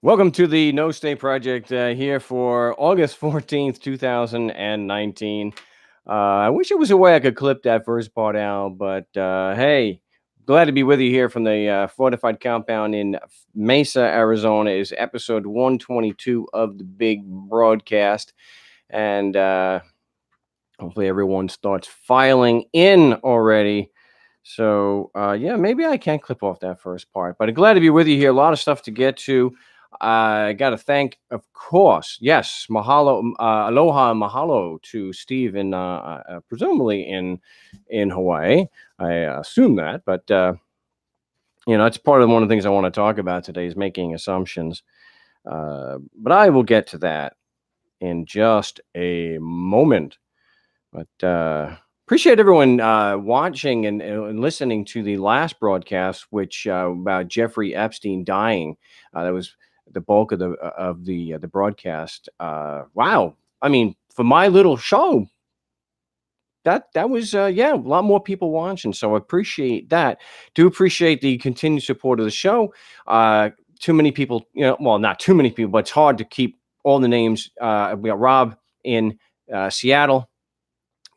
Welcome to the No Stay Project here for August 14th, 2019. I wish there was a way I could clip that first part out, but hey, glad to be with you here from the Fortified Compound in Mesa, Arizona. Is episode 122 of the big broadcast. And hopefully everyone starts filing in already. So, yeah, maybe I can clip off that first part, but I'm glad to be with you here. A lot of stuff to get to. I got to thank, of course, yes, mahalo, aloha, mahalo to Steve in, presumably in Hawaii. I assume that, but it's part of one of the things I want to talk about today is making assumptions. But I will get to that in just a moment. But appreciate everyone watching and listening to the last broadcast, which about Jeffrey Epstein dying. That was the bulk of the broadcast. Wow, I mean, for my little show, that was a lot more people watching. So I appreciate that. Do appreciate the continued support of the show. Too many people, well, not too many people, but it's hard to keep all the names. We got Rob in Seattle,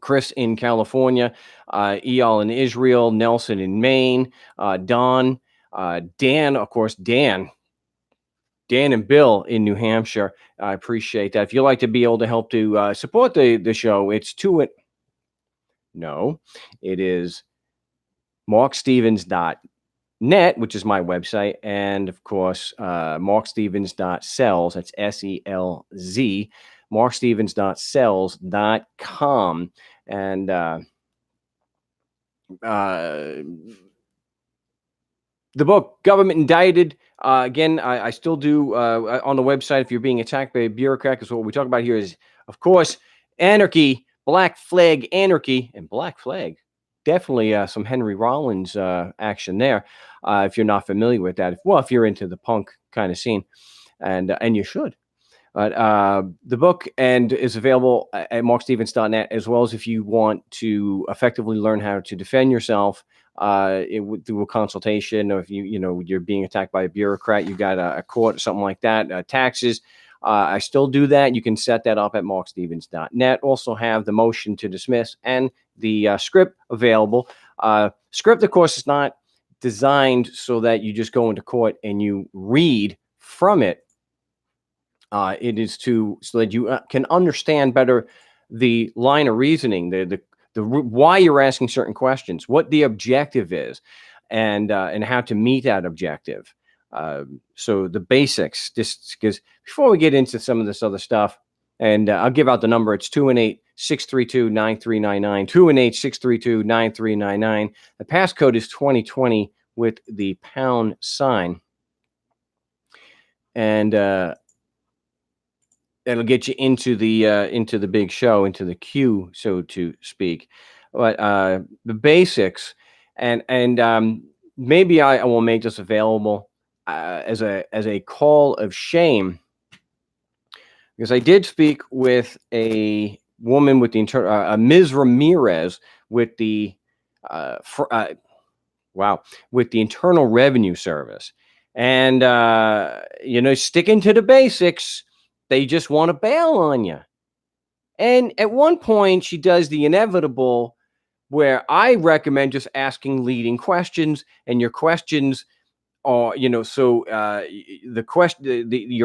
Chris in California, Eyal in Israel, Nelson in Maine, Don, Dan, of course, Dan and Bill in New Hampshire. I appreciate that. If you'd like to be able to help to support the show, it is markstevens.net, which is my website, and of course, markstevens.sells, that's SELZ, markstevens.sells.com. And the book, Government Indicted, again, I still do on the website. If you're being attacked by a bureaucrat, because what we talk about here is, of course, anarchy, black flag anarchy, and black flag. Definitely some Henry Rollins action there. If you're not familiar with that, if you're into the punk kind of scene, and you should. But the book is available at markstevens.net, as well as if you want to effectively learn how to defend yourself through a consultation, or if you're being attacked by a bureaucrat, you got a court or something like that, taxes. I still do that. You can set that up at markstevens.net. Also have the motion to dismiss and the script available. Script, of course, is not designed so that you just go into court and you read from it. It is so that you can understand better the line of reasoning, the why you're asking certain questions, what the objective is, and how to meet that objective. So the basics, just because before we get into some of this other stuff, and I'll give out the number. It's 218-632-9399, 218-632-9399. The passcode is 2020 with the pound sign. And that'll get you into the big show, into the queue, so to speak. But the basics, and maybe I will make this available as a call of shame, because I did speak with a woman with the Ms. Ramirez with the with the Internal Revenue Service, and sticking to the basics. They just want to bail on you. And at one point, she does the inevitable, where I recommend just asking leading questions, and your questions are, your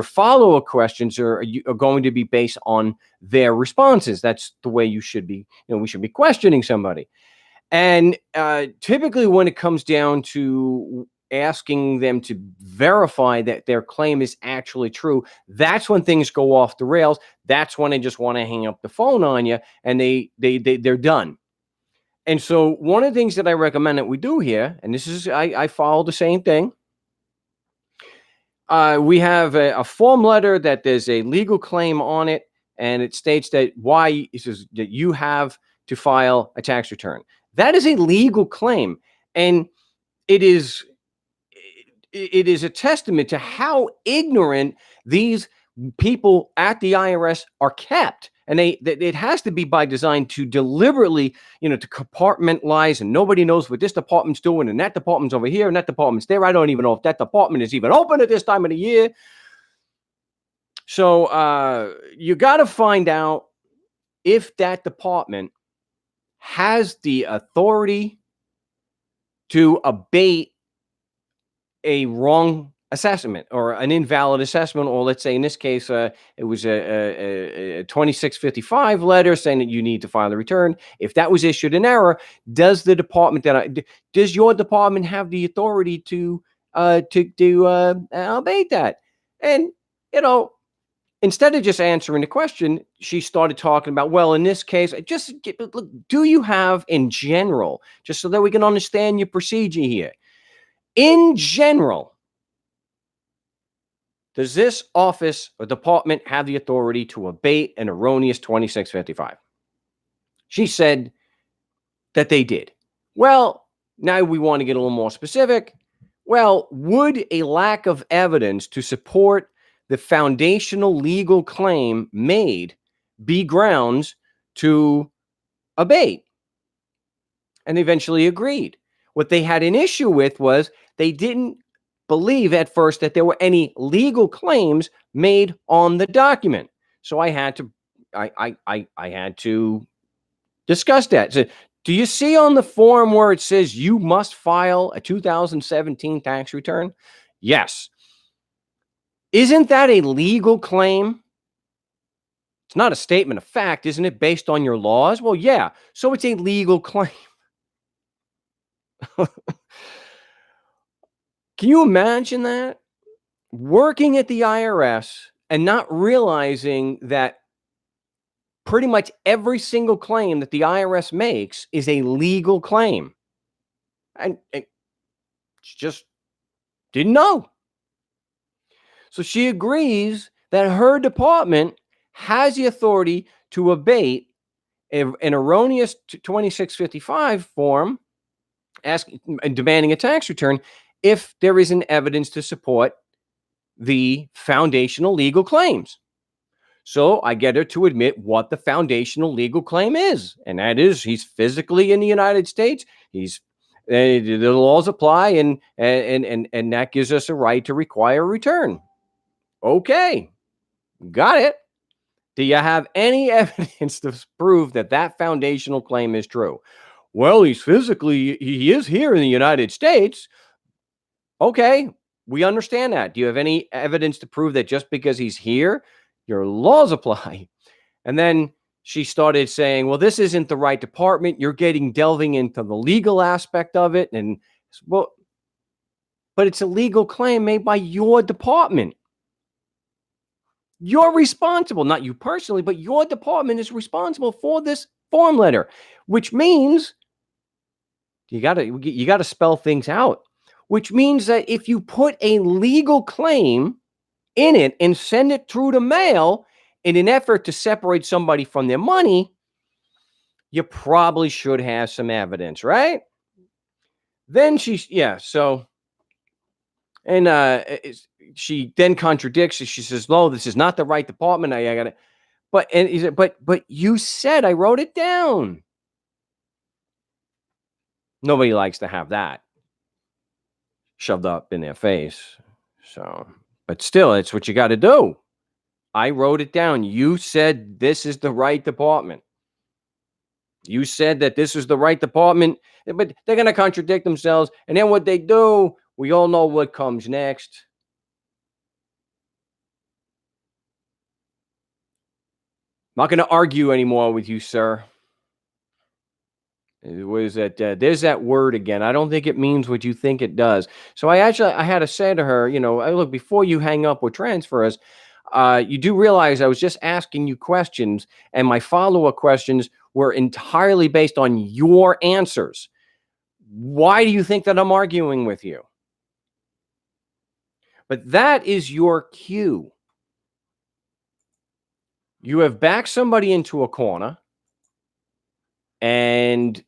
follow-up questions are going to be based on their responses. That's the way you should be. We should be questioning somebody. And typically, when it comes down to asking them to verify that their claim is actually true, that's when things go off the rails. That's when they just want to hang up the phone on you, and they're done. And so one of the things that I recommend that we do here, and this is, I follow the same thing. We have a form letter that there's a legal claim on it, and it states that that you have to file a tax return. That is a legal claim, and it is a testament to how ignorant these people at the IRS are kept. And it has to be by design to deliberately, to compartmentalize, and nobody knows what this department's doing, and that department's over here, and that department's there. I don't even know if that department is even open at this time of the year. So you got to find out if that department has the authority to abate a wrong assessment or an invalid assessment, or let's say in this case, it was a 2655 letter saying that you need to file a return. If that was issued in error, does the department does your department have the authority to abate that? And you know, instead of just answering the question, she started talking about, well, in this case, look, do you have in general, just so that we can understand your procedure here, in general, does this office or department have the authority to abate an erroneous 2655? She said that they did. Well, now we want to get a little more specific. Well, would a lack of evidence to support the foundational legal claim made be grounds to abate? And they eventually agreed. What they had an issue with was they didn't believe at first that there were any legal claims made on the document. So I had to discuss that. So, do you see on the form where it says you must file a 2017 tax return? Yes. Isn't that a legal claim? It's not a statement of fact, isn't it, based on your laws? Well, yeah. So it's a legal claim. Can you imagine that? Working at the IRS and not realizing that pretty much every single claim that the IRS makes is a legal claim. And she just didn't know. So she agrees that her department has the authority to abate an erroneous 2655 form demanding a tax return if there isn't evidence to support the foundational legal claims. So I get her to admit what the foundational legal claim is, and that is he's physically in the United States. The laws apply, and that gives us a right to require a return. Okay, got it. Do you have any evidence to prove that that foundational claim is true? Well, he is here in the United States. Okay, we understand that. Do you have any evidence to prove that just because he's here, your laws apply? And then she started saying, well, this isn't the right department. You're delving into the legal aspect of it. And well, but it's a legal claim made by your department. You're responsible, not you personally, but your department is responsible for this form letter, which means you got to spell things out, which means that if you put a legal claim in it and send it through the mail in an effort to separate somebody from their money, you probably should have some evidence, right? Then she then contradicts it. She says, no, this is not the right department. I got it. But you said, I wrote it down. Nobody likes to have that shoved up in their face. So, but still, it's what you got to do. I wrote it down. You said this is the right department. You said that this is the right department, but they're going to contradict themselves. And then what they do, we all know what comes next. I'm not going to argue anymore with you, sir. What is that? There's that word again. I don't think it means what you think it does. So I had to say to her, look, before you hang up or transfer us, you do realize I was just asking you questions, and my follow-up questions were entirely based on your answers. Why do you think that I'm arguing with you? But that is your cue. You have backed somebody into a corner, and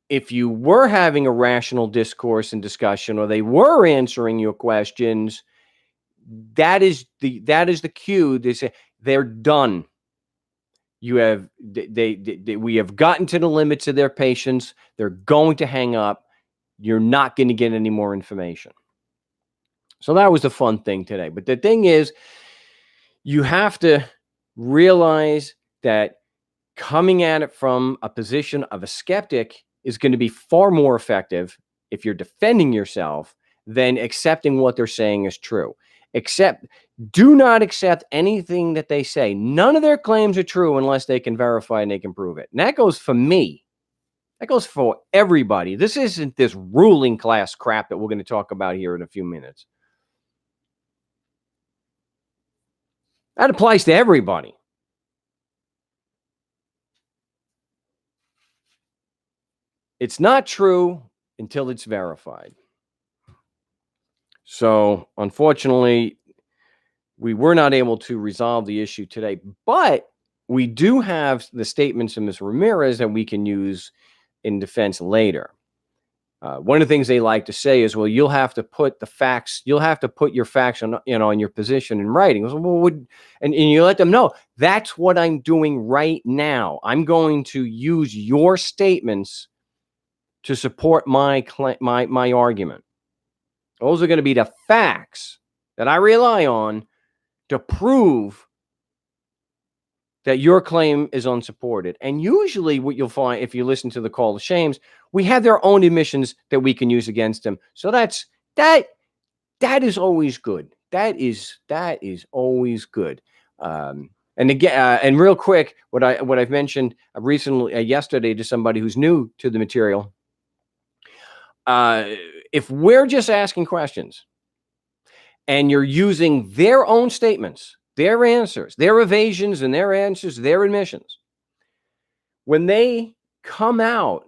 if you were having a rational discourse and discussion, or they were answering your questions, that is the cue. They say they're done. We have gotten to the limits of their patience. They're going to hang up. You're not going to get any more information. So that was the fun thing today. But the thing is, You have to realize that coming at it from a position of a skeptic is going to be far more effective if you're defending yourself than accepting what they're saying is true. Do not accept anything that they say. None of their claims are true unless they can verify and they can prove it. And that goes for me. That goes for everybody. This isn't this ruling class crap that we're going to talk about here in a few minutes. That applies to everybody. It's not true until it's verified. So, unfortunately, we were not able to resolve the issue today, but we do have the statements of Ms. Ramirez that we can use in defense later. One of the things they like to say is, well, you'll have to put the facts, you'll have to put your facts on, on your position in writing. Well, and you let them know that's what I'm doing right now. I'm going to use your statements to support my argument. Those are going to be the facts that I rely on to prove that your claim is unsupported. And usually what you'll find if you listen to the Call to Shames, we have their own admissions that we can use against them. So that is always good. That is always good. And again, and real quick, what I've mentioned recently yesterday to somebody who's new to the material. If we're just asking questions and you're using their own statements, their answers, their evasions and their answers, their admissions, when they come out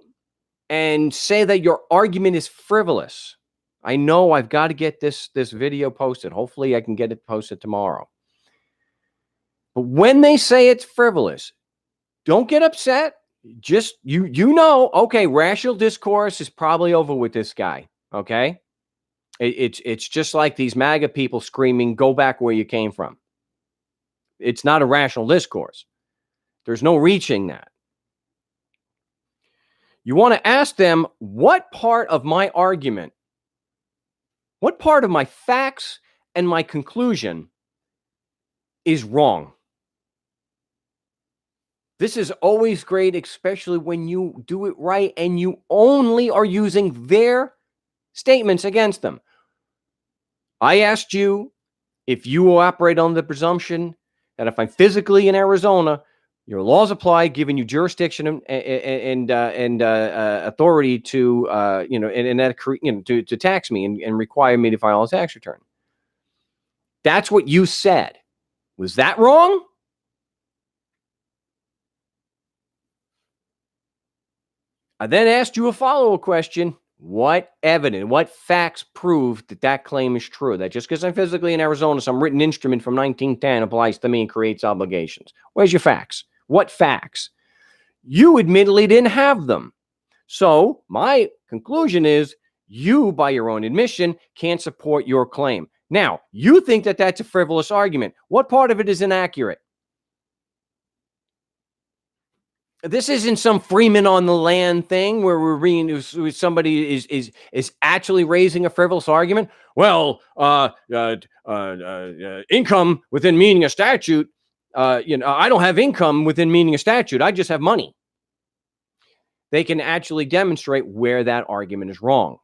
and say that your argument is frivolous, I know I've got to get this video posted. Hopefully I can get it posted tomorrow. But when they say it's frivolous, don't get upset. Just, you know, okay, rational discourse is probably over with this guy, okay? It's just like these MAGA people screaming, go back where you came from. It's not a rational discourse. There's no reaching that. You want to ask them, what part of my argument, what part of my facts and my conclusion is wrong? This is always great, especially when you do it right and you only are using their statements against them. I asked you if you operate on the presumption that if I'm physically in Arizona, your laws apply, giving you jurisdiction and authority to to tax me and require me to file a tax return. That's what you said. Was that wrong? I then asked you a follow-up question. What evidence, what facts prove that claim is true? That just because I'm physically in Arizona, some written instrument from 1910 applies to me and creates obligations. Where's your facts? What facts? You admittedly didn't have them. So my conclusion is you, by your own admission, can't support your claim. Now, you think that that's a frivolous argument. What part of it is inaccurate? This isn't some Freeman on the land thing where we're reading somebody is actually raising a frivolous argument. Well, income within meaning of statute. I don't have income within meaning of statute. I just have money. They can actually demonstrate where that argument is wrong.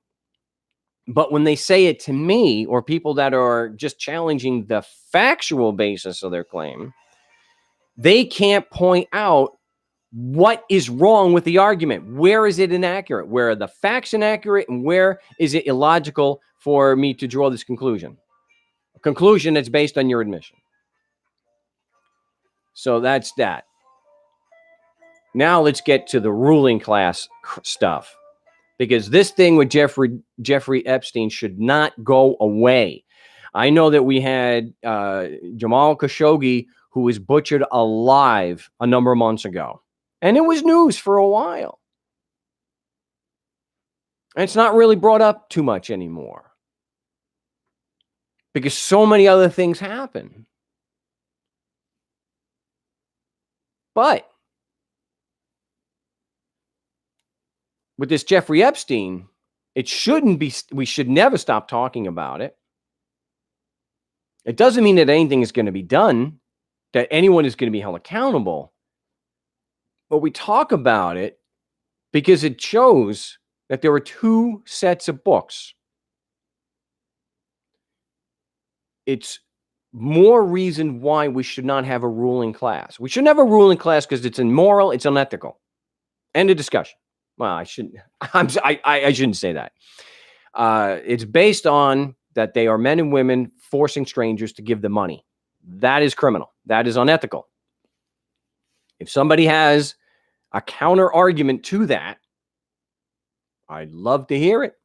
But when they say it to me or people that are just challenging the factual basis of their claim, they can't point out what is wrong with the argument. Where is it inaccurate? Where are the facts inaccurate? And where is it illogical for me to draw this conclusion? A conclusion that's based on your admission. So that's that. Now let's get to the ruling class stuff. Because this thing with Jeffrey Epstein should not go away. I know that we had Jamal Khashoggi, who was butchered alive a number of months ago. And it was news for a while. And it's not really brought up too much anymore. Because so many other things happen. But with this Jeffrey Epstein, it shouldn't be, we should never stop talking about it. It doesn't mean that anything is going to be done. that anyone is going to be held accountable. But we talk about it because it shows that there are two sets of books. It's more reason why we should not have a ruling class. We shouldn't have a ruling class because it's immoral, it's unethical. End of discussion. Well, I shouldn't. I shouldn't say that. It's based on that they are men and women forcing strangers to give them money. That is criminal. That is unethical. If somebody has a counter argument to that, I'd love to hear it.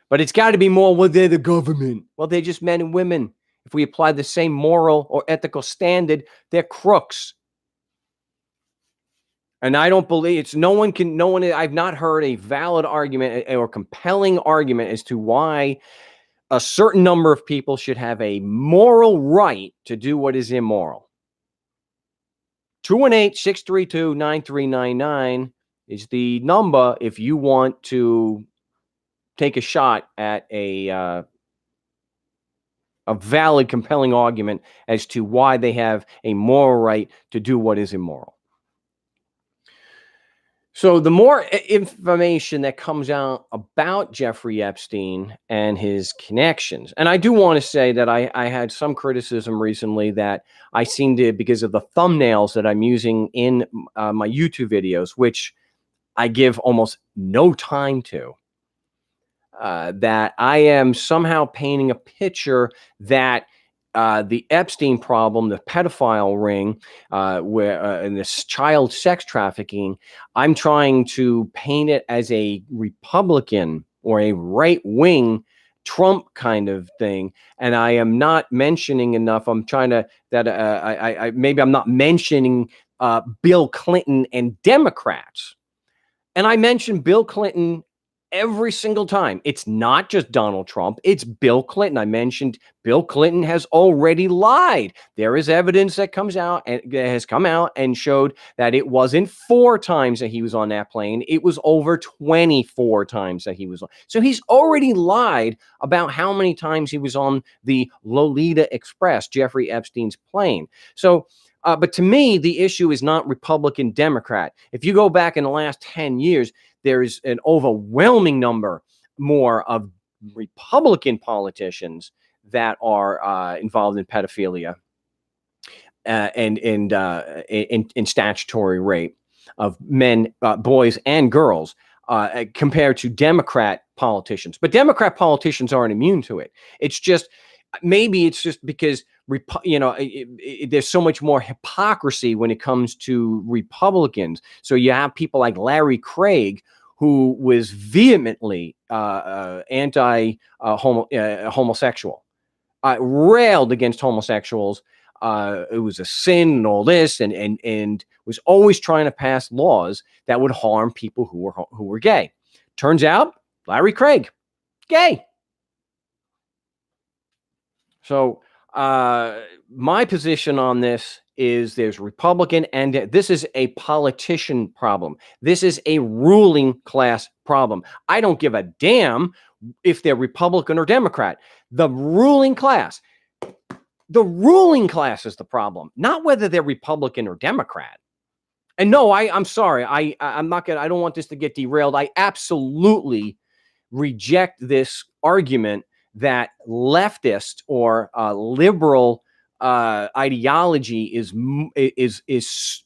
But it's got to be more, well, they're the government. Well, they're just men and women. If we apply the same moral or ethical standard, they're crooks. And I don't believe it's I've not heard a valid argument or compelling argument as to why a certain number of people should have a moral right to do what is immoral. 218-632-9399 is the number if you want to take a shot at a valid, compelling argument as to why they have a moral right to do what is immoral. So the more information that comes out about Jeffrey Epstein and his connections, and I do want to say that I had some criticism recently that I seem to, because of the thumbnails that I'm using in my YouTube videos, which I give almost no time to, that I am somehow painting a picture that the Epstein problem, the pedophile ring, and this child sex trafficking, I'm trying to paint it as a Republican or a right-wing Trump kind of thing, and I am not mentioning enough. I'm trying to maybe I'm not mentioning Bill Clinton and Democrats, and I mentioned Bill Clinton every single time. It's not just Donald Trump, it's Bill Clinton. I mentioned Bill Clinton has already lied. There is evidence that has come out and showed that it wasn't 4 times that he was on that plane. It was over 24 times that he was on. So he's already lied about how many times he was on the Lolita Express, Jeffrey Epstein's plane. So but to me, the issue is not Republican, Democrat. If you go back in the last 10 years, there is an overwhelming number more of Republican politicians that are involved in pedophilia and in statutory rape of men, boys, and girls compared to Democrat politicians. But Democrat politicians aren't immune to it. It's just because there's so much more hypocrisy when it comes to Republicans. So you have people like Larry Craig, who was vehemently homosexual, railed against homosexuals. It was a sin and all this, and was always trying to pass laws that would harm people who were gay. Turns out, Larry Craig, gay. So my position on this is there's Republican, and this is a politician problem. This is a ruling class problem. I don't give a damn if they're Republican or Democrat. The ruling class is the problem, not whether they're Republican or Democrat. And no, I'm sorry. I'm not gonna. I don't want this to get derailed. I absolutely reject this argument that leftist or liberal ideology is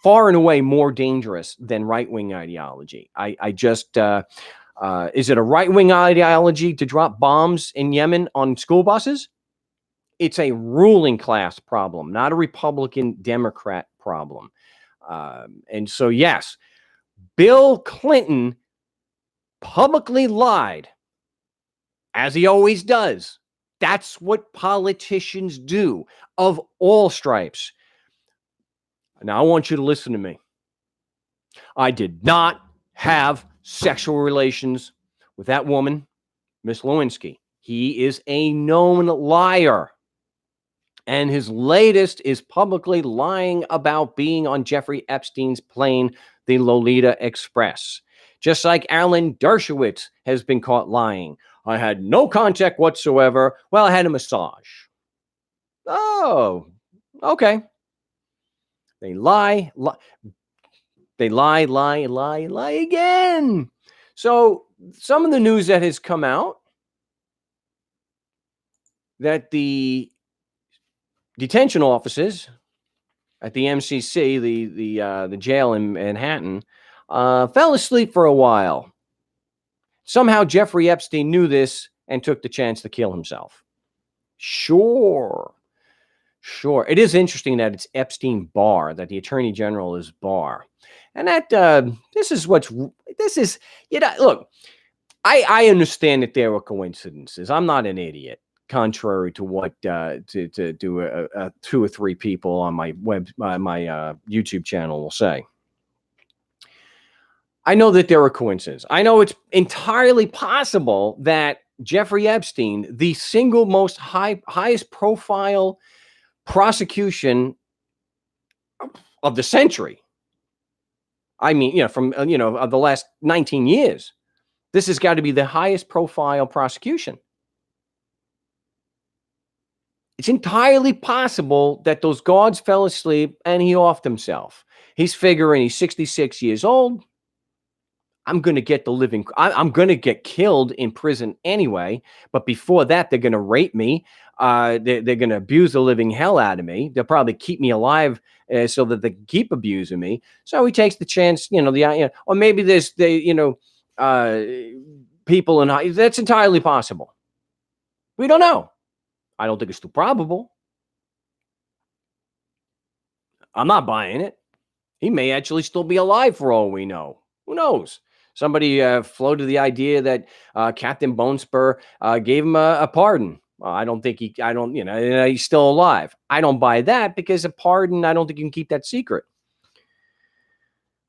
far and away more dangerous than right-wing ideology. I just is it a right-wing ideology to drop bombs in Yemen on school buses? It's a ruling class problem, not a Republican Democrat problem. And so, yes, Bill Clinton publicly lied, as he always does. That's what politicians do, of all stripes. Now, I want you to listen to me. I did not have sexual relations with that woman, Miss Lewinsky. He is a known liar. And his latest is publicly lying about being on Jeffrey Epstein's plane, the Lolita Express. Just like Alan Dershowitz has been caught lying. I had no contact whatsoever. Well, I had a massage. Oh, Okay. They lie, they lie again. So some of the news that has come out that the detention offices at the MCC, the jail in Manhattan, fell asleep for a while. Somehow Jeffrey Epstein knew this and took the chance to kill himself. Sure. It is interesting that it's Epstein Barr, that the Attorney General is Barr. And that this is, look, I understand that there are coincidences. I'm not an idiot, contrary to what to do 2 or 3 people on my YouTube channel will say. I know that there are coincidences. I know it's entirely possible that Jeffrey Epstein, the single most highest profile prosecution of the century, I mean, from of the last 19 years, this has got to be the highest profile prosecution. It's entirely possible that those guards fell asleep and he offed himself. He's figuring he's 66 years old. I'm going to get I'm going to get killed in prison anyway. But before that, they're going to rape me. They're going to abuse the living hell out of me. They'll probably keep me alive so that they can keep abusing me. So he takes the chance, or maybe there's people in that's entirely possible. We don't know. I don't think it's too probable. I'm not buying it. He may actually still be alive for all we know. Who knows? Somebody floated the idea that Captain Bonespur gave him a pardon. I don't think he's still alive. I don't buy that because a pardon, I don't think you can keep that secret.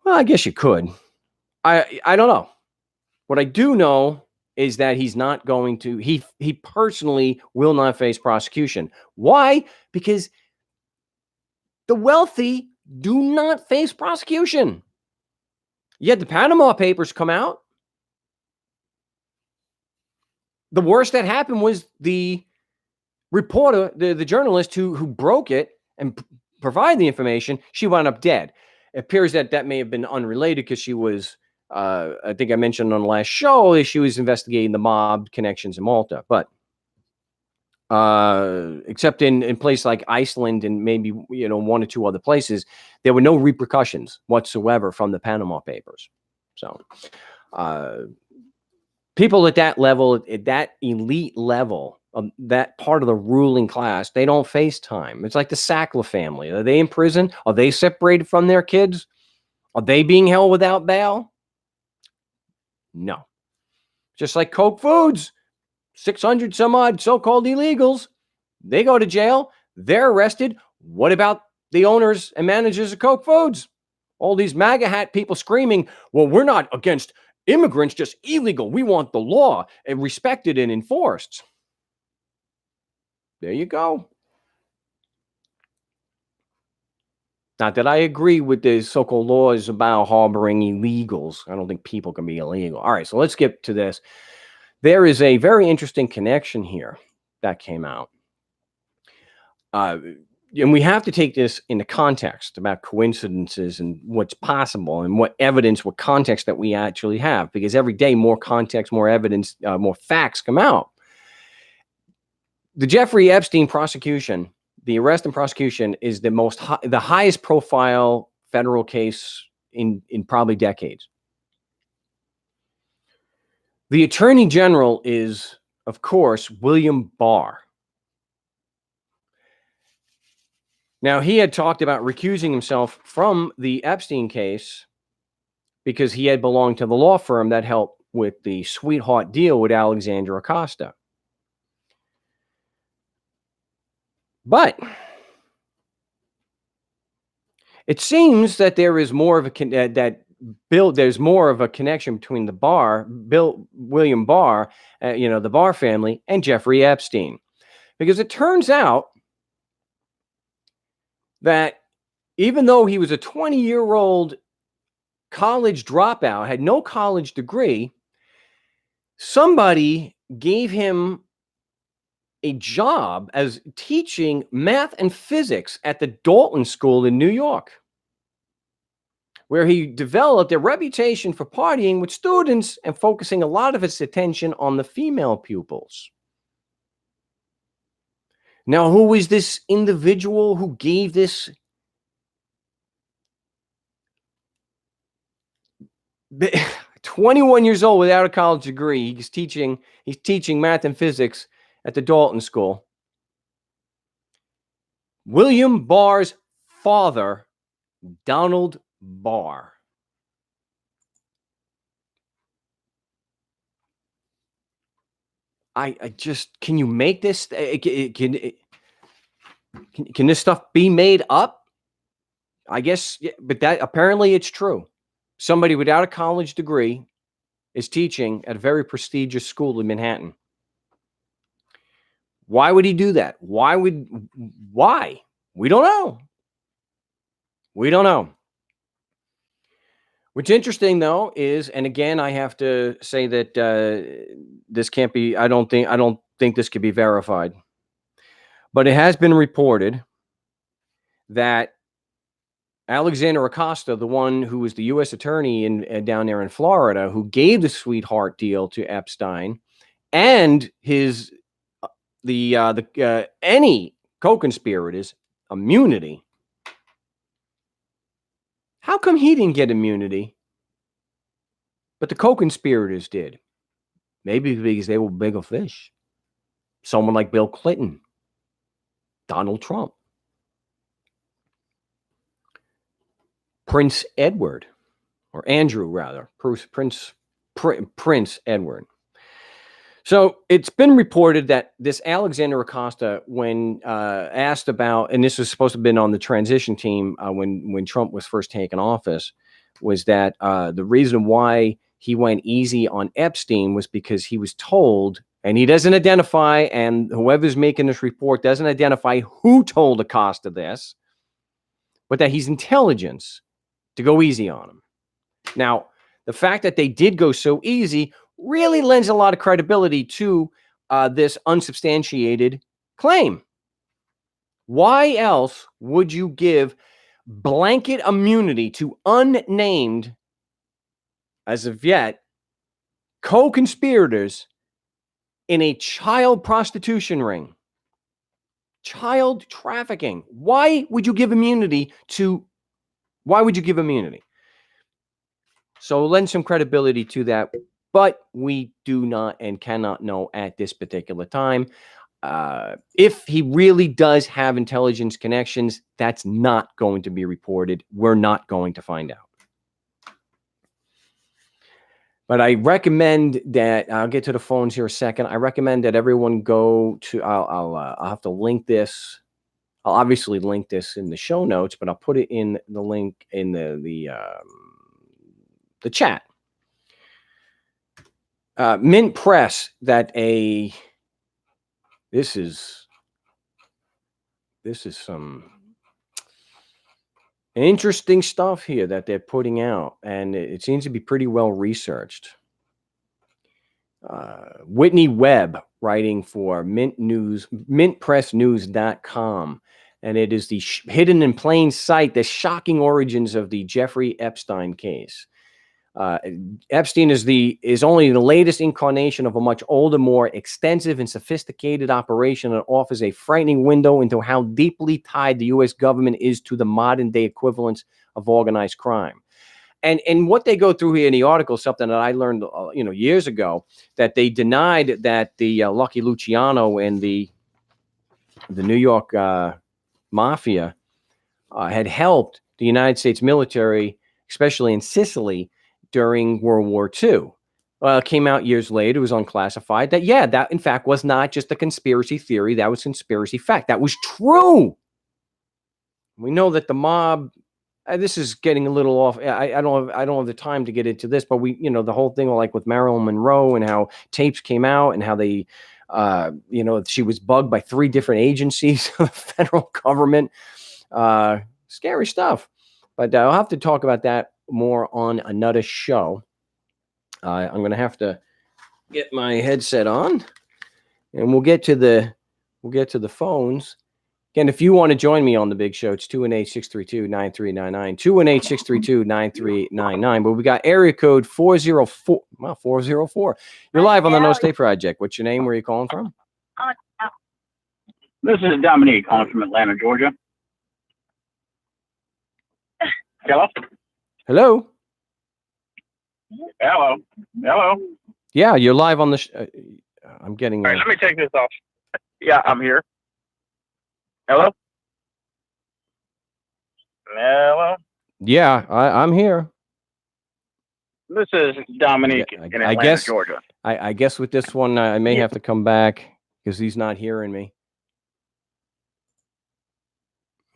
Well, I guess you could. I don't know. What I do know is that he's not going to, he personally will not face prosecution. Why? Because the wealthy do not face prosecution. Yet the Panama Papers come out. The worst that happened was the reporter, the journalist who broke it and provided the information. She wound up dead. It appears that may have been unrelated because she was, I think I mentioned on the last show, she was investigating the mob connections in Malta. But except in places like Iceland and maybe 1 or 2 other places, there were no repercussions whatsoever from the Panama Papers. So people at that level, at that elite level, that part of the ruling class, they don't face time. It's like the Sackler family. Are they in prison? Are they separated from their kids? Are they being held without bail? No. Just like Koch Foods, 600 some odd so-called illegals, they go to jail, they're arrested. What about the owners and managers of Koch Foods? All these MAGA hat people screaming, well, we're not against immigrants, just illegal. We want the law and respected and enforced. There you go. Not that I agree with the so-called laws about harboring illegals. I don't think people can be illegal. All right, so let's get to this. There is a very interesting connection here that came out. And we have to take this into context about coincidences and what's possible and what evidence, what context that we actually have, because every day more context, more evidence, more facts come out. The Jeffrey Epstein prosecution, the arrest and prosecution, is the highest profile federal case in probably decades. The Attorney General is, of course, William Barr. Now, he had talked about recusing himself from the Epstein case because he had belonged to the law firm that helped with the sweetheart deal with Alexandra Acosta. But it seems that there is more of a there's more of a connection between William Barr, the Barr family, and Jeffrey Epstein, because it turns out that even though he was a 20-year-old college dropout, had no college degree, somebody gave him a job as teaching math and physics at the Dalton School in New York, where he developed a reputation for partying with students and focusing a lot of his attention on the female pupils. Now, who is this individual who gave this 21 years old without a college degree? He's teaching math and physics at the Dalton School. William Barr's father, Donald Barr. I just, can you make this? Can this stuff be made up? I guess, yeah, but that apparently it's true. Somebody without a college degree is teaching at a very prestigious school in Manhattan. Why would he do that? Why? We don't know. We don't know. What's interesting, though, is, and again, I have to say that this can't be. I don't think this could be verified, but it has been reported that Alexander Acosta, the one who was the U.S. attorney down there in Florida, who gave the sweetheart deal to Epstein, and his any co-conspirators immunity. How come he didn't get immunity, but the co-conspirators did? Maybe because they were bigger fish. Someone like Bill Clinton, Donald Trump, Prince Edward, or Andrew rather, Prince Edward. So it's been reported that this Alexander Acosta, when asked about, and this was supposed to have been on the transition team when Trump was first taken office, was that the reason why he went easy on Epstein was because he was told, and he doesn't identify, and whoever's making this report doesn't identify who told Acosta this, but that he's intelligence to go easy on him. Now, the fact that they did go so easy really lends a lot of credibility to this unsubstantiated claim. Why else would you give blanket immunity to unnamed, as of yet, co-conspirators in a child prostitution ring? Child trafficking. Why would you give immunity? So lend some credibility to that. But we do not and cannot know at this particular time. If he really does have intelligence connections, that's not going to be reported. We're not going to find out. But I recommend that, I'll get to the phones here a second. I recommend that everyone go to, I'll have to link this. I'll obviously link this in the show notes, but I'll put it in the link in the chat. Mint Press, that this is some interesting stuff here that they're putting out, and it seems to be pretty well researched. Whitney Webb, writing for mintpressnews.com, and it is the hidden in plain sight, the shocking origins of the Jeffrey Epstein case. Epstein is only the latest incarnation of a much older, more extensive and sophisticated operation that offers a frightening window into how deeply tied the U.S. government is to the modern day equivalents of organized crime. And what they go through here in the article, something that I learned years ago, that they denied that the Lucky Luciano and the New York mafia had helped the United States military, especially in Sicily, during World War II. It came out years later, it was unclassified, that, yeah, that in fact was not just a conspiracy theory, that was conspiracy fact. That was true. We know that the mob, this is getting a little off. I don't have the time to get into this, but the whole thing like with Marilyn Monroe and how tapes came out and how they, she was bugged by 3 different agencies of the federal government. Scary stuff. But I'll have to talk about that more on another show. I'm going to have to get my headset on, and we'll get to the we'll get to the phones. Again, if you want to join me on the big show, it's 218-632-9399, 218-632-9399. But we got area code 404. Wow, 404. You're live on the No State Project. What's your name? Where are you calling from? This is Dominique calling from Atlanta, Georgia. Hello? Hello? Hello? Hello? Yeah, you're live on the I'm getting... All right, let me take this off. Yeah, I'm here. Hello? Hello? Yeah, I'm here. This is Dominique in Atlanta, Georgia. I guess with this one, I may have to come back because he's not hearing me.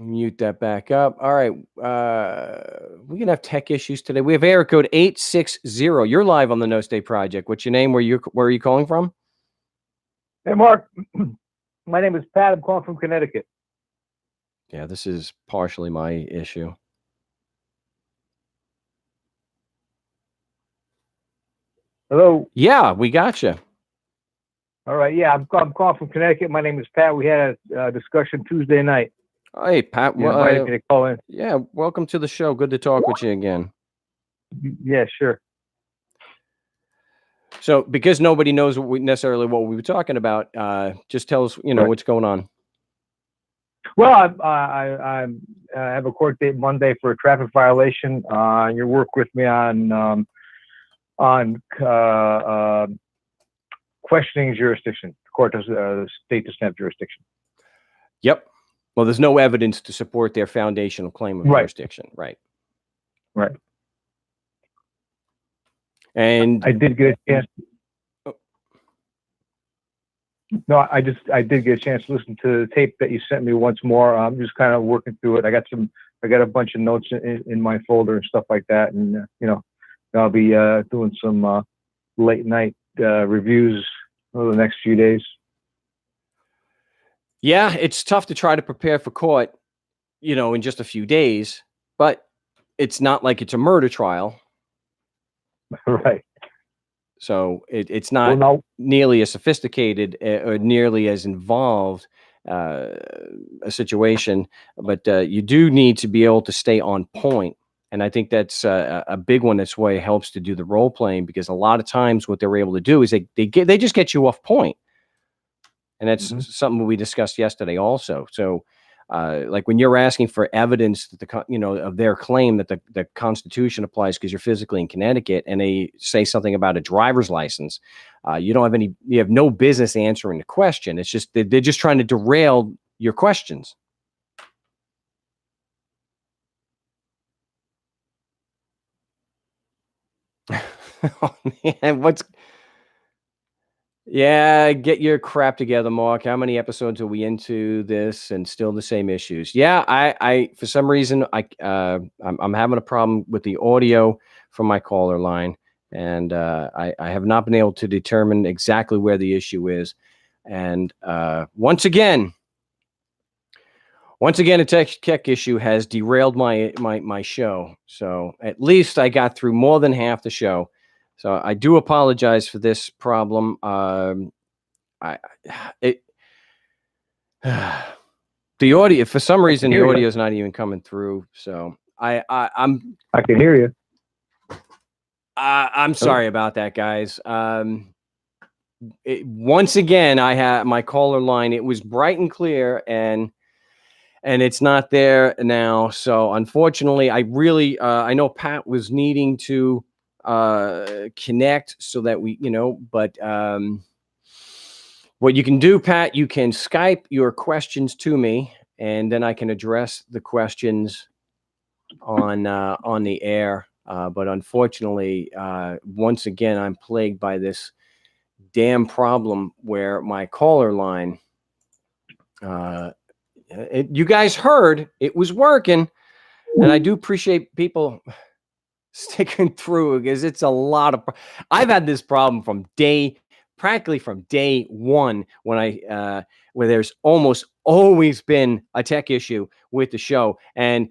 Mute that back up. All right. We're going to have tech issues today. We have area code 860. You're live on the No State Project. What's your name? Where are you calling from? Hey, Mark. My name is Pat. I'm calling from Connecticut. Yeah, this is partially my issue. Hello. Yeah, we got you. All right. Yeah, I'm calling from Connecticut. My name is Pat. We had a discussion Tuesday night. Hey, Pat. You invited me to call in. Yeah, welcome to the show. Good to talk with you again. Yeah, sure. So, because nobody knows necessarily what we were talking about, just tell us, Right. what's going on. Well, I have a court date Monday for a traffic violation. You work with me on questioning jurisdiction. The court does state doesn't have jurisdiction. Yep. Well, there's no evidence to support their foundational claim of jurisdiction. Right. Right. And I did get a chance. No, I did get a chance to listen to the tape that you sent me once more. I'm just kind of working through it. I got a bunch of notes in my folder and stuff like that, and I'll be doing some late night reviews over the next few days. Yeah, it's tough to try to prepare for court, in just a few days, but it's not like it's a murder trial. Right. So it's not nearly as sophisticated or nearly as involved a situation, but you do need to be able to stay on point. And I think that's a big one. That's why it helps to do the role playing, because a lot of times what they're able to do is they just get you off point. And that's something we discussed yesterday also. So like when you're asking for evidence that of their claim that the Constitution applies because you're physically in Connecticut, and they say something about a driver's license, you have no business answering the question. It's just they're just trying to derail your questions. Oh, man, yeah, get your crap together, Mark. How many episodes are we into this and still the same issues? Yeah, I for some reason I'm having a problem with the audio from my caller line, and I have not been able to determine exactly where the issue is. And once again, a tech issue has derailed my show. So at least I got through more than half the show. So I do apologize for this problem. The audio, for some reason, the audio is not even coming through. So I can hear you. I'm sorry about that, guys. Once again, I had my caller line. It was bright and clear, and it's not there now. So unfortunately, I know Pat was needing to connect so that we, but what you can do, Pat, you can Skype your questions to me, and then I can address the questions on the air. But unfortunately, once again, I'm plagued by this damn problem where my caller line, you guys heard it was working, and I do appreciate people sticking through, because it's a lot of I've had this problem practically from day one, when where there's almost always been a tech issue with the show, and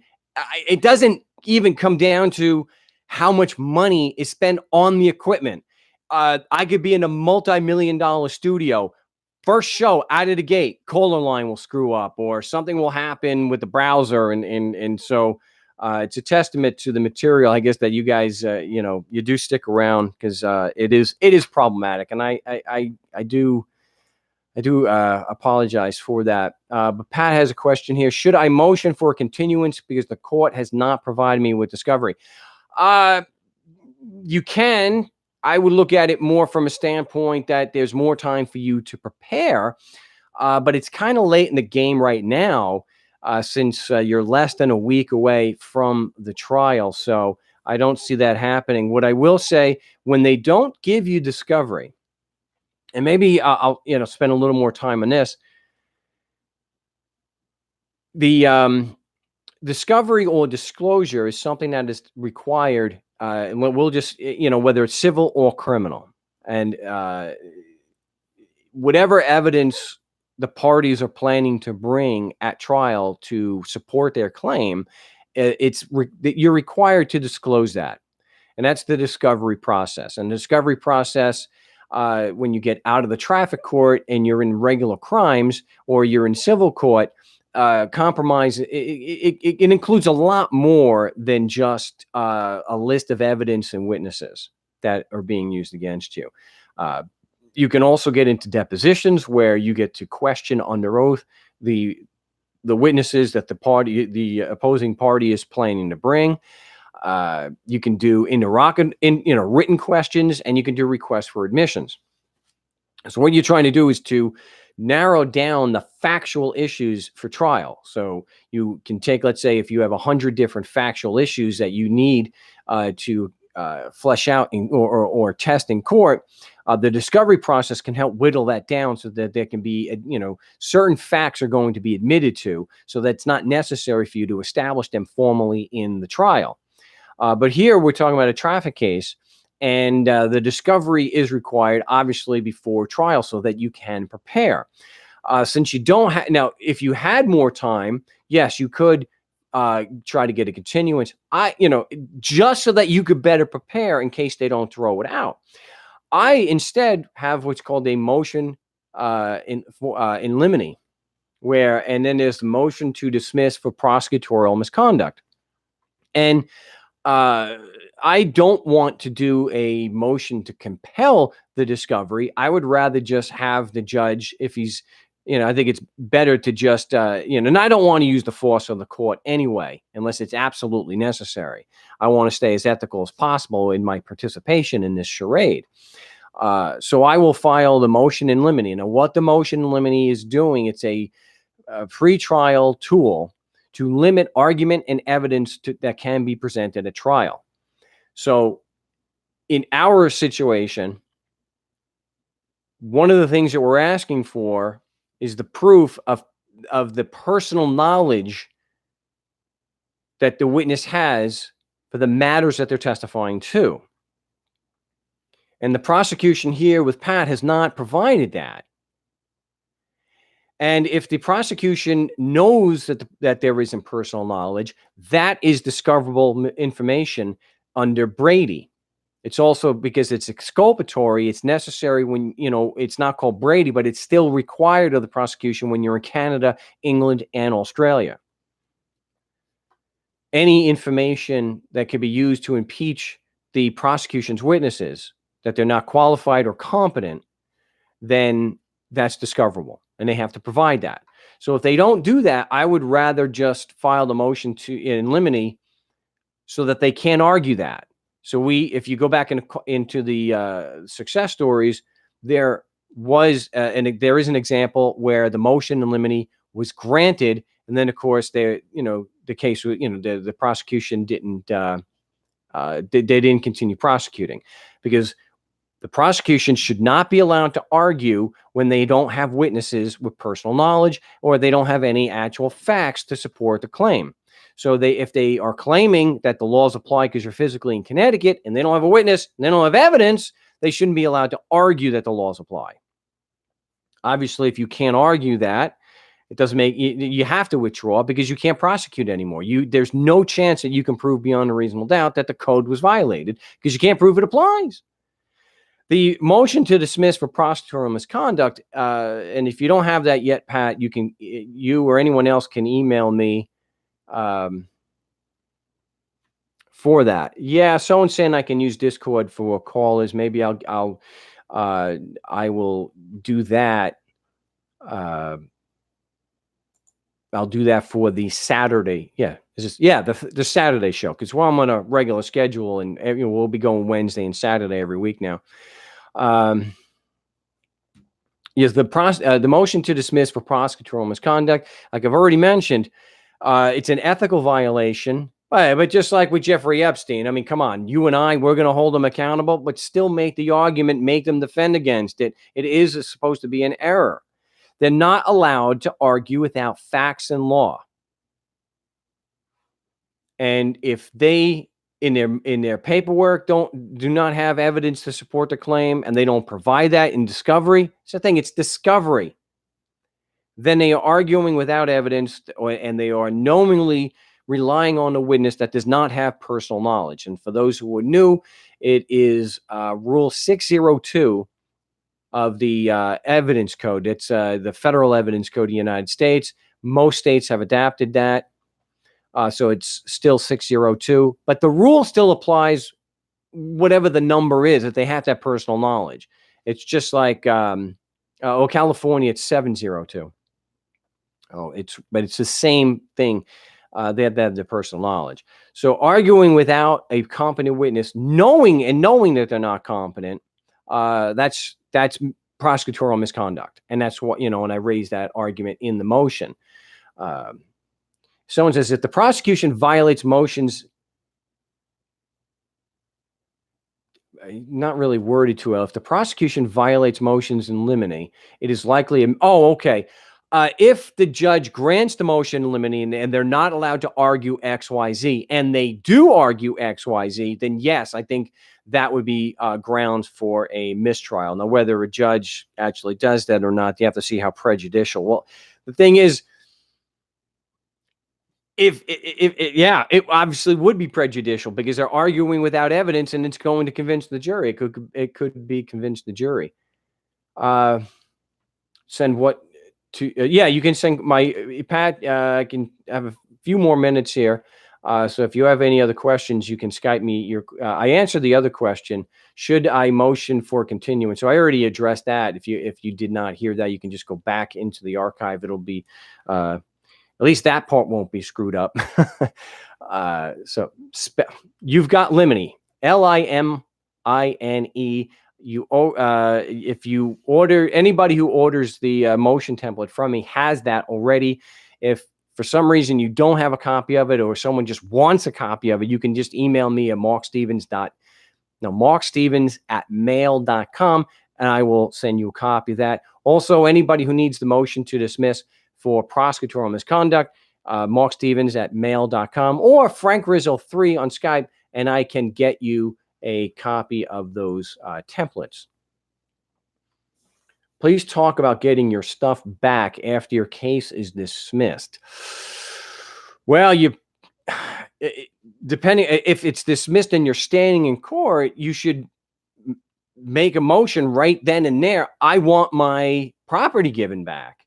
it doesn't even come down to how much money is spent on the equipment. I could be in a multi-million-dollar studio, first show out of the gate, caller line will screw up or something will happen with the browser. And so it's a testament to the material, I guess, that you guys, you do stick around because it is problematic. And I do apologize for that. But Pat has a question here. Should I motion for a continuance because the court has not provided me with discovery? You can. I would look at it more from a standpoint that there's more time for you to prepare, but it's kind of late in the game right now since you're less than a week away from the trial. So I don't see that happening. What I will say, when they don't give you discovery, and maybe I'll spend a little more time on this, the discovery or disclosure is something that is required. And we'll just, whether it's civil or criminal, and whatever evidence the parties are planning to bring at trial to support their claim, you're required to disclose that. And that's the discovery process. And the discovery process, when you get out of the traffic court and you're in regular crimes or you're in civil court, compromise, it includes a lot more than just a list of evidence and witnesses that are being used against you. You can also get into depositions where you get to question under oath the witnesses that the opposing party is planning to bring. You can do written questions, and you can do requests for admissions. So what you're trying to do is to narrow down the factual issues for trial. So you can take, let's say, if you have 100 different factual issues that you need to flesh out or test in court, the discovery process can help whittle that down so that there can be, certain facts are going to be admitted to, so that's not necessary for you to establish them formally in the trial. But here we're talking about a traffic case, and the discovery is required, obviously, before trial so that you can prepare. Since you don't have, now, if you had more time, yes, you could try to get a continuance, just so that you could better prepare in case they don't throw it out. I instead have what's called a motion in limine, and then there's the motion to dismiss for prosecutorial misconduct. And I don't want to do a motion to compel the discovery. I would rather just have the judge, if he's, I think it's better to just, and I don't want to use the force of the court anyway, unless it's absolutely necessary. I want to stay as ethical as possible in my participation in this charade. So I will file the motion in limine. Now, what the motion in limine is doing, it's a pre-trial tool to limit argument and evidence that can be presented at trial. So in our situation, one of the things that we're asking for is the proof of the personal knowledge that the witness has for the matters that they're testifying to. And the prosecution here with Pat has not provided that. And if the prosecution knows that there isn't personal knowledge, that is discoverable information under Brady. It's also, because it's exculpatory, it's necessary when, it's not called Brady, but it's still required of the prosecution when you're in Canada, England, and Australia. Any information that could be used to impeach the prosecution's witnesses, that they're not qualified or competent, then that's discoverable, and they have to provide that. So if they don't do that, I would rather just file the motion in limine so that they can't argue that. So if you go back into the success stories, there is an example where the motion in limine was granted, and then of course the case, the prosecution didn't they didn't continue prosecuting, because the prosecution should not be allowed to argue when they don't have witnesses with personal knowledge, or they don't have any actual facts to support the claim. So if they are claiming that the laws apply because you're physically in Connecticut and they don't have a witness and they don't have evidence, they shouldn't be allowed to argue that the laws apply. Obviously, if you can't argue that, it doesn't make you have to withdraw, because you can't prosecute anymore. There's no chance that you can prove beyond a reasonable doubt that the code was violated, because you can't prove it applies. The motion to dismiss for prosecutorial misconduct, and if you don't have that yet, Pat, you or anyone else can email me for that. Yeah, someone's saying I can use Discord for callers. Maybe I will do that. I'll do that for the Saturday. Yeah, the Saturday show, because I'm on a regular schedule, and we'll be going Wednesday and Saturday every week now. Yes, the motion to dismiss for prosecutorial misconduct, like I've already mentioned, it's an ethical violation. But just like with Jeffrey Epstein, I mean, come on, you and we're going to hold them accountable, but still make the argument, make them defend against it. It is supposed to be an error. They're not allowed to argue without facts and law. And if they in their paperwork do not have evidence to support the claim, and they don't provide that in discovery, it's the thing, it's discovery. Then they are arguing without evidence, and they are knowingly relying on a witness that does not have personal knowledge. And for those who are new, it is Rule 602 of the Evidence Code. It's the Federal Evidence Code of the United States. Most states have adapted that. So it's still 602. But the rule still applies, whatever the number is, that they have to have personal knowledge. It's just like, California, it's 702. But it's the same thing. They have to have their personal knowledge. So arguing without a competent witness, knowing that they're not competent, that's prosecutorial misconduct. And that's what, and I raised that argument in the motion. Someone says, if the prosecution violates motions, not really worded too well. If the prosecution violates motions in limine, it is likely, if the judge grants the motion in limine and they're not allowed to argue X, Y, Z, and they do argue X, Y, Z, then yes, I think that would be grounds for a mistrial. Now, whether a judge actually does that or not, you have to see how prejudicial. Well, the thing is, it obviously would be prejudicial, because they're arguing without evidence, and it's going to convince the jury. It could be convince the jury. Send what to? You can send my Pat. I can have a few more minutes here. So if you have any other questions, you can Skype me. I answered the other question. Should I motion for continuance? So I already addressed that. If you did not hear that, you can just go back into the archive. It'll be at least that part won't be screwed up. You've got limine, LIMINE. If you order, anybody who orders the motion template from me has that already. If for some reason you don't have a copy of it, or someone just wants a copy of it, you can just email me at markstevens@mail.com, and I will send you a copy of that. Also, anybody who needs the motion to dismiss for prosecutorial misconduct, markstevens@mail.com, or Frank Rizzo 3 on Skype, and I can get you a copy of those templates. Please talk about getting your stuff back after your case is dismissed. Well, depending if it's dismissed and you're standing in court, you should make a motion right then and there. I want my property given back.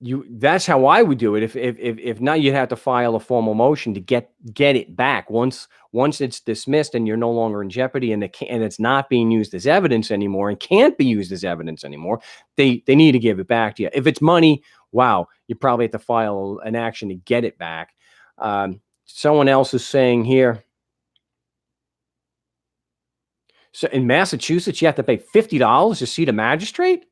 That's how I would do it. If not, you'd have to file a formal motion to get it back. Once it's dismissed and you're no longer in jeopardy, and it's not being used as evidence anymore, and can't be used as evidence anymore, they need to give it back to you. If it's money, wow, you probably have to file an action to get it back. Someone else is saying here, so in Massachusetts, you have to pay $50 to see the magistrate?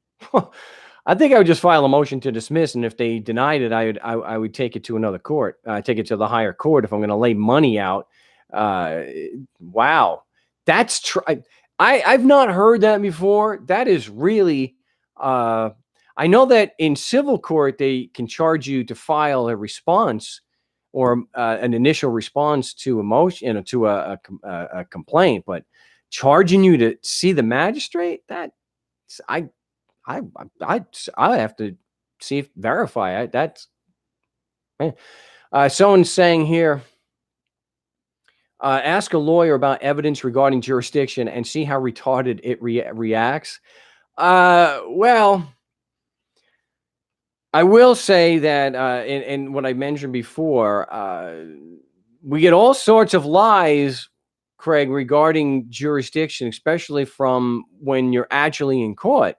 I think I would just file a motion to dismiss, and if they denied it, I would take it to another court. Take it to the higher court if I'm going to lay money out. Wow, that's I've not heard that before. That is really. I know that in civil court they can charge you to file a response, or an initial response to a motion, to a complaint, but charging you to see the magistrate, I have to verify it. That's someone's saying here, Ask a lawyer about evidence regarding jurisdiction and see how retarded it reacts. Well, I will say that in what I mentioned before, we get all sorts of lies, Craig, regarding jurisdiction, especially from when you're actually in court.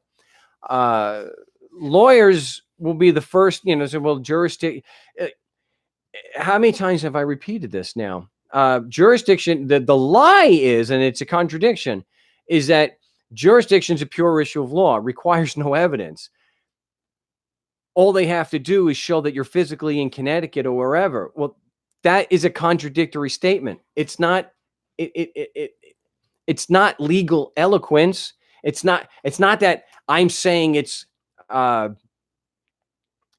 Lawyers will be the first, say, well, jurisdiction. How many times have I repeated this now? Jurisdiction, the lie is, and it's a contradiction, is that jurisdiction is a pure issue of law, requires no evidence. All they have to do is show that you're physically in Connecticut or wherever. Well, that is a contradictory statement. It's not. It's not legal eloquence. It's not that I'm saying it's.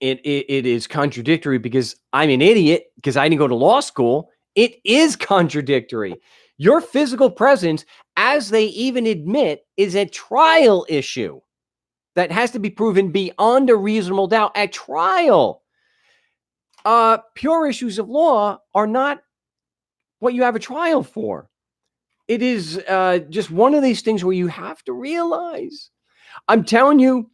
It is contradictory because I'm an idiot because I didn't go to law school. It is contradictory. Your physical presence, as they even admit, is a trial issue that has to be proven beyond a reasonable doubt at trial. Pure issues of law are not what you have a trial for. It is just one of these things where you have to realize. I'm telling you,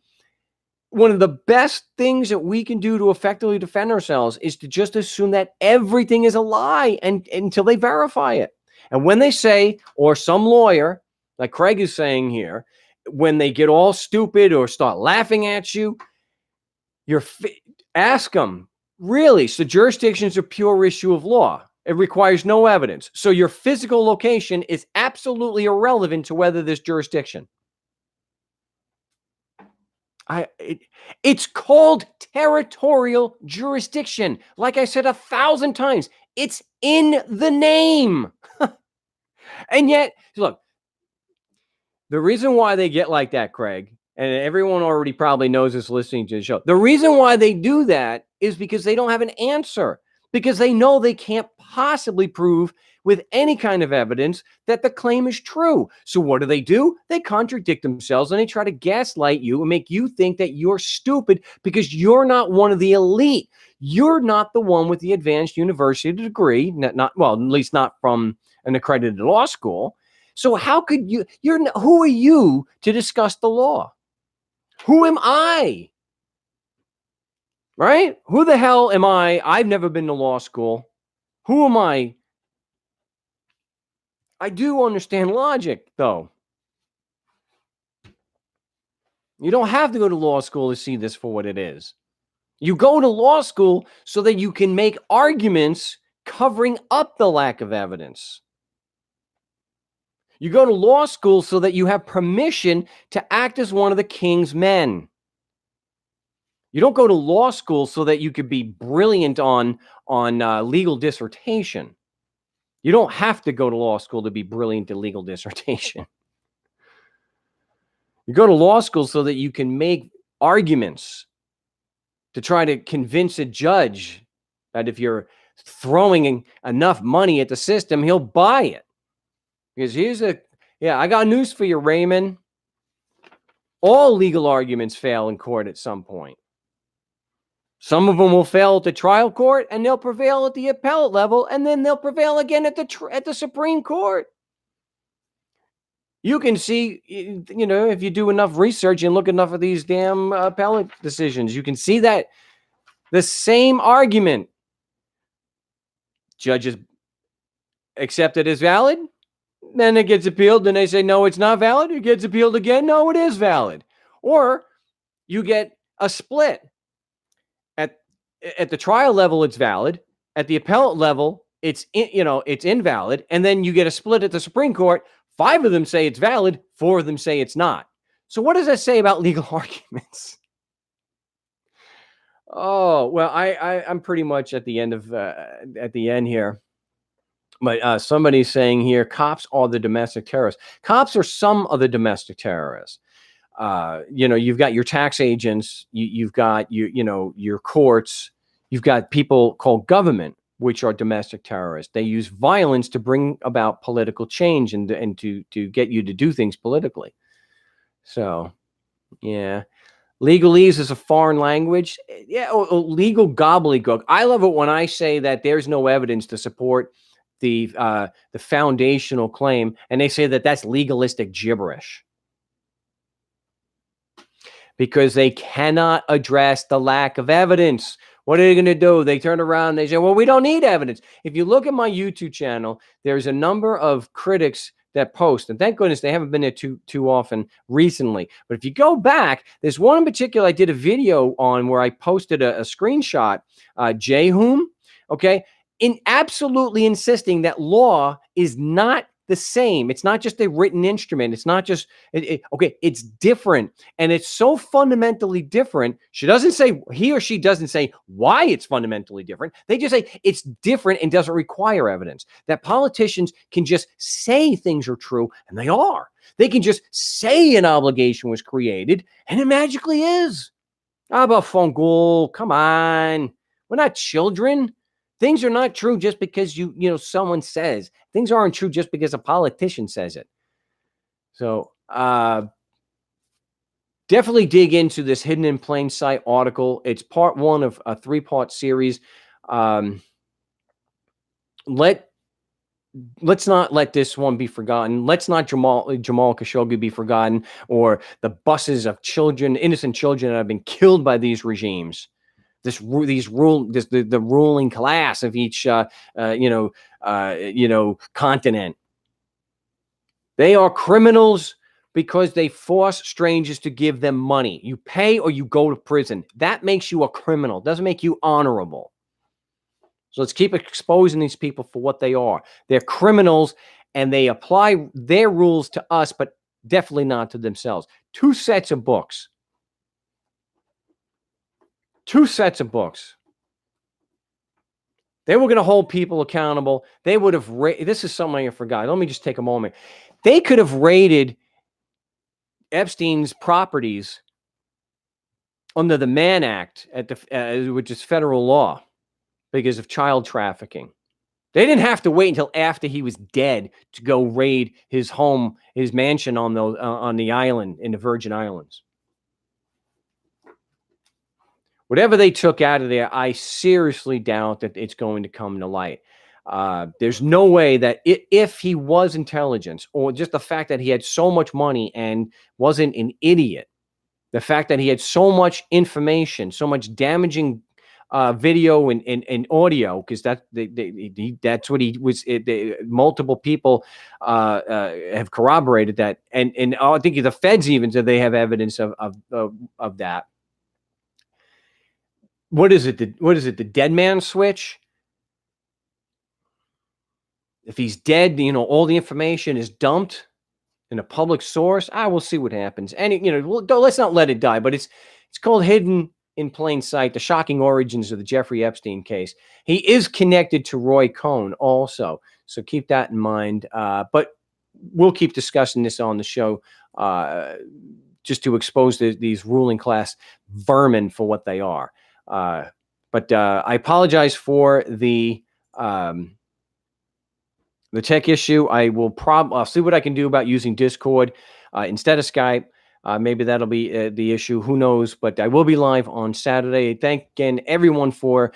one of the best things that we can do to effectively defend ourselves is to just assume that everything is a lie and until they verify it. And when they say, or some lawyer, like Craig is saying here, when they get all stupid or start laughing at you, ask them, really? So jurisdiction is a pure issue of law. It requires no evidence. So your physical location is absolutely irrelevant to whether there's jurisdiction. It's called territorial jurisdiction. Like I said 1,000 times, it's in the name. And yet, look, the reason why they get like that, Craig, and everyone already probably knows this listening to the show, the reason why they do that is because they don't have an answer, because they know they can't possibly prove with any kind of evidence that the claim is true. So what do? They contradict themselves and they try to gaslight you and make you think that you're stupid because you're not one of the elite. You're not the one with the advanced university degree, well, at least not from an accredited law school. So how could who are you to discuss the law? Who am I? Right? Who the hell am I? I've never been to law school. Who am I? I do understand logic, though. You don't have to go to law school to see this for what it is. You go to law school so that you can make arguments covering up the lack of evidence. You go to law school so that you have permission to act as one of the king's men. You don't go to law school so that you could be brilliant on legal dissertation. You don't have to go to law school to be brilliant at legal dissertation. You go to law school so that you can make arguments to try to convince a judge that if you're throwing enough money at the system, he'll buy it. Because I got news for you, Raymond. All legal arguments fail in court at some point. Some of them will fail at the trial court, and they'll prevail at the appellate level, and then they'll prevail again at the Supreme Court. You can see, if you do enough research and look enough at these damn appellate decisions, you can see that the same argument, judges accept it as valid, then it gets appealed, then they say, no, it's not valid. It gets appealed again. No, it is valid. Or you get a split. At the trial level, it's valid. At the appellate level, it's invalid. And then you get a split at the Supreme Court. 5 of them say it's valid. 4 of them say it's not. So what does that say about legal arguments? Oh, well, I'm pretty much at the end here. But somebody's saying here, cops are the domestic terrorists. Cops are some of the domestic terrorists. You've got your tax agents, you've got your courts, you've got people called government, which are domestic terrorists. They use violence to bring about political change and to get you to do things politically. So, yeah. Legalese is a foreign language. Yeah, legal gobbledygook. I love it when I say that there's no evidence to support the foundational claim, and they say that that's legalistic gibberish because they cannot address the lack of evidence. What are they going to do? They turn around and they say, well, we don't need evidence. If you look at my YouTube channel, there's a number of critics that post, and thank goodness they haven't been there too often recently. But if you go back, there's one in particular I did a video on where I posted a screenshot, Jehum, okay, in absolutely insisting that law is not the same. It's not just a written instrument. It's not just, okay, it's different. And it's so fundamentally different. He or she doesn't say why it's fundamentally different. They just say it's different and doesn't require evidence. That politicians can just say things are true, and they are. They can just say an obligation was created, and it magically is. How about Fungul? Come on. We're not children. Things are not true just because someone says. Things aren't true just because a politician says it. So definitely dig into this Hidden in Plain Sight article. It's part one of a 3-part series. Let's not let this one be forgotten. Let's not Jamal Khashoggi be forgotten, or the buses of children, innocent children that have been killed by these regimes. The ruling class of each continent. They are criminals because they force strangers to give them money. You pay or you go to prison. That makes you a criminal. Doesn't make you honorable. So let's keep exposing these people for what they are. They're criminals, and they apply their rules to us, but definitely not to themselves. 2 sets of books. 2 sets of books. They were going to hold people accountable. They would have this is something I forgot. Let me just take a moment. They could have raided Epstein's properties under the Mann Act, which is federal law, because of child trafficking. They didn't have to wait until after he was dead to go raid his home, his mansion on the island, in the Virgin Islands. Whatever they took out of there, I seriously doubt that it's going to come to light. There's no way that if he was intelligence, or just the fact that he had so much money and wasn't an idiot, the fact that he had so much information, so much damaging video and audio, because that's what he was. Multiple people have corroborated that, and I think the feds even said they have evidence of that. What is it? The dead man switch? If he's dead, all the information is dumped in a public source. We'll see what happens. And let's not let it die. But it's called Hidden in Plain Sight: The Shocking Origins of the Jeffrey Epstein Case. He is connected to Roy Cohn also, so keep that in mind. But we'll keep discussing this on the show, just to expose these ruling class vermin for what they are. But I apologize for the tech issue. I'll see what I can do about using Discord instead of Skype. Maybe that'll be the issue. Who knows? But I will be live on Saturday. Thank again everyone for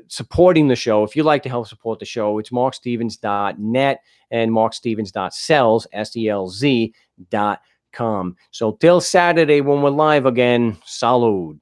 supporting the show. If you'd like to help support the show, it's markstevens.net and markstevens.sells, SELZ.com. So till Saturday when we're live again, salud.